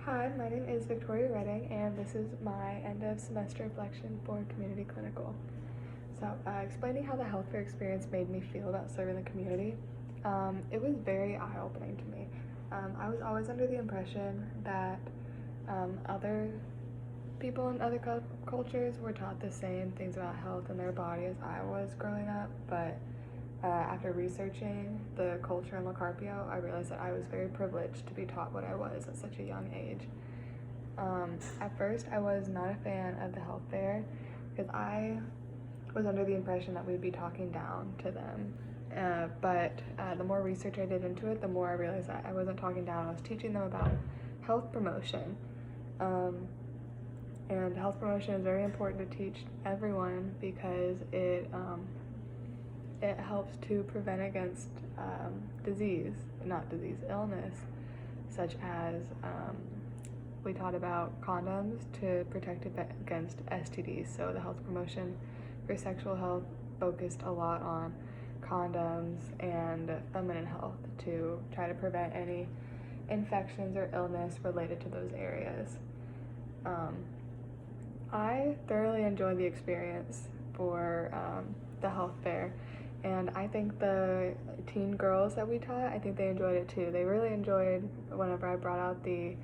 Hi, my name is Victoria Redding, and this is my end of semester reflection for Community Clinical. So, explaining how the health fair experience made me feel about serving the community, it was very eye opening to me. I was always under the impression that other people in other cultures were taught the same things about health and their body as I was growing up, but after researching the culture in LaCarpio, I realized that I was very privileged to be taught what I was at such a young age. At first, I was not a fan of the health fair because I was under the impression that we'd be talking down to them. But the more research I did into it, the more I realized that I wasn't talking down. I was teaching them about health promotion. And health promotion is very important to teach everyone because it helps to prevent against illness, such as we taught about condoms to protect against STDs. So the health promotion for sexual health focused a lot on condoms and feminine health to try to prevent any infections or illness related to those areas. I thoroughly enjoyed the experience for the health fair, and I think the teen girls that we taught, I think they enjoyed it too. They really enjoyed whenever I brought out the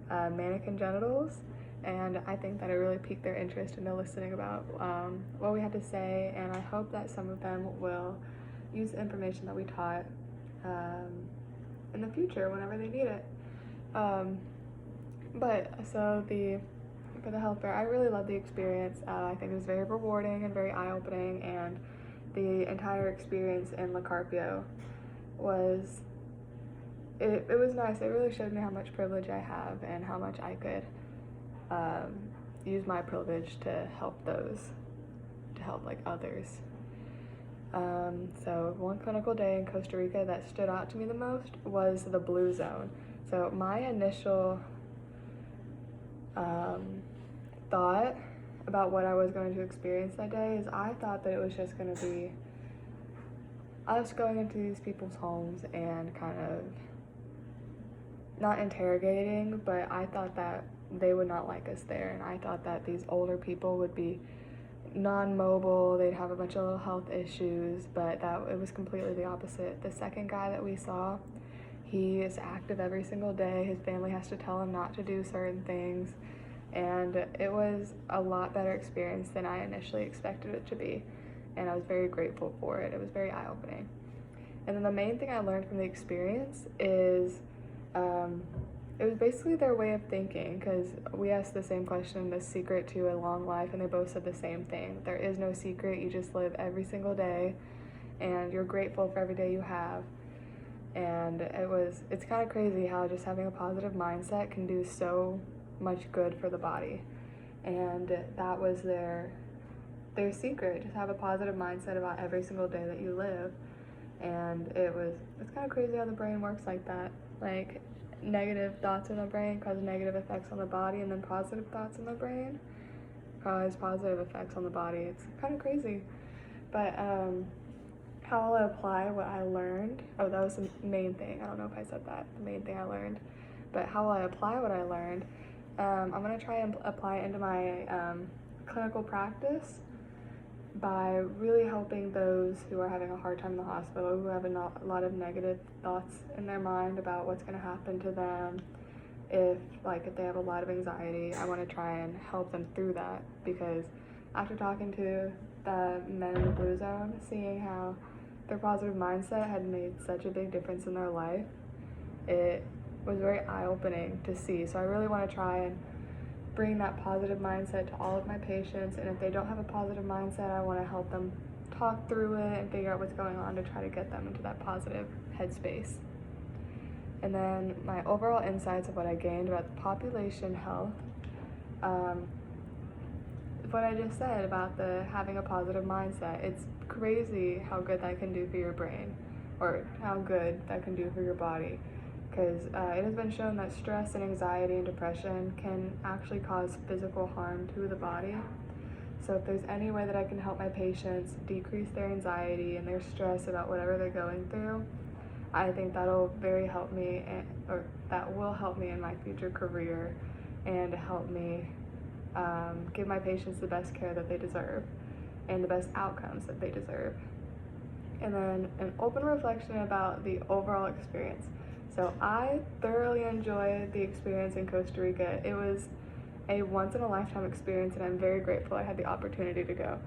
mannequin genitals, and I think that it really piqued their interest into listening about what we had to say, and I hope that some of them will use the information that we taught in the future whenever they need it. For the health fair, I really loved the experience. I think it was very rewarding and very eye-opening, and the entire experience in LaCarpio was it was nice. It really showed me how much privilege I have and how much I could use my privilege to help others. So one clinical day in Costa Rica that stood out to me the most was the Blue Zone. So my initial thought about what I was going to experience that day is I thought that it was just going to be us going into these people's homes and kind of not interrogating, but I thought that they would not like us there, and I thought that these older people would be non-mobile, they'd have a bunch of little health issues, but it was completely the opposite. The second guy that we saw, he is active every single day. His family has to tell him not to do certain things, and it was a lot better experience than I initially expected it to be, and I was very grateful for it. It was very eye-opening. And then the main thing I learned from the experience is it was basically their way of thinking, because we asked the same question, the secret to a long life, and they both said the same thing. There is no secret. You just live every single day, and you're grateful for every day you have. And it's kind of crazy how just having a positive mindset can do so much good for the body. And that was their secret. Just have a positive mindset about every single day that you live. And it's kind of crazy how the brain works like that. Like, negative thoughts in the brain cause negative effects on the body, and then positive thoughts in the brain cause positive effects on the body. It's kind of crazy. But how I apply what I learned, that was the main thing. I don't know if I said that, the main thing I learned. But how I apply what I learned, I'm going to try and apply it into my clinical practice by really helping those who are having a hard time in the hospital, who have a lot of negative thoughts in their mind about what's going to happen to them. If they have a lot of anxiety, I want to try and help them through that, because after talking to the men in the Blue Zone, seeing how their positive mindset had made such a big difference in their life, it was very eye-opening to see. So I really want to try and bring that positive mindset to all of my patients, and if they don't have a positive mindset, I want to help them talk through it and figure out what's going on to try to get them into that positive headspace. And then my overall insights of what I gained about the population health, what I just said about having a positive mindset. It's crazy how good that can do for your brain, or how good that can do for your body. Because it has been shown that stress and anxiety and depression can actually cause physical harm to the body. So if there's any way that I can help my patients decrease their anxiety and their stress about whatever they're going through, I think that will help me in my future career and help me give my patients the best care that they deserve and the best outcomes that they deserve. And then an open reflection about the overall experience. So I thoroughly enjoyed the experience in Costa Rica. It was a once in a lifetime experience, and I'm very grateful I had the opportunity to go.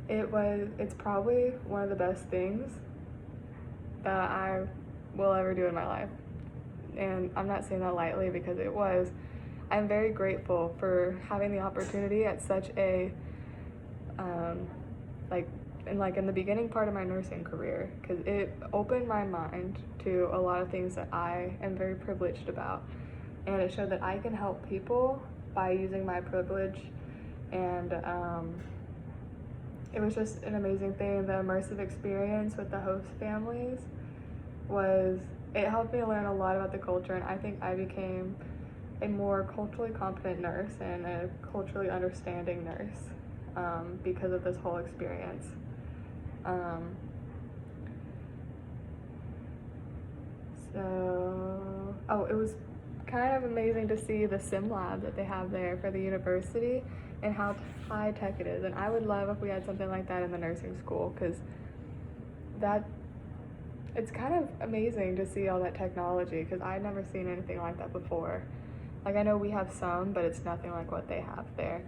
It's probably one of the best things that I will ever do in my life. And I'm not saying that lightly because I'm very grateful for having the opportunity at such a, in the beginning part of my nursing career, because it opened my mind to a lot of things that I am very privileged about. And it showed that I can help people by using my privilege. And it was just an amazing thing. The immersive experience with the host families it helped me learn a lot about the culture, and I think I became a more culturally competent nurse and a culturally understanding nurse because of this whole experience. It was kind of amazing to see the sim lab that they have there for the university and how high tech it is. And I would love if we had something like that in the nursing school, because it's kind of amazing to see all that technology, because I'd never seen anything like that before. Like, I know we have some, but it's nothing like what they have there.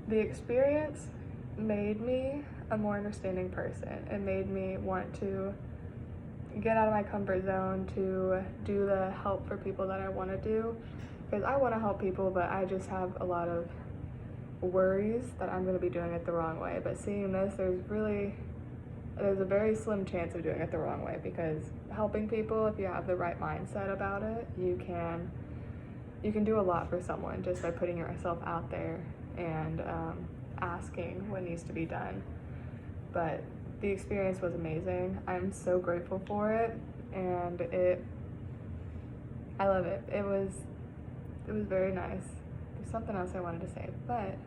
The experience made me a more understanding person. It made me want to get out of my comfort zone to do the help for people that I want to do, because I want to help people, but I just have a lot of worries that I'm going to be doing it the wrong way. But seeing this, there's a very slim chance of doing it the wrong way, because helping people, if you have the right mindset about it, you can do a lot for someone just by putting yourself out there and asking what needs to be done. But the experience was amazing. I'm so grateful for it, and I love it. It was very nice. There's something else I wanted to say, but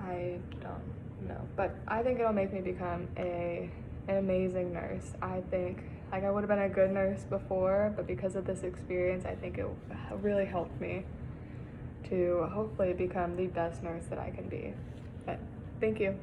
I don't know. But I think it'll make me become an amazing nurse. I think I would have been a good nurse before, but because of this experience, I think it really helped me to hopefully become the best nurse that I can be. But thank you.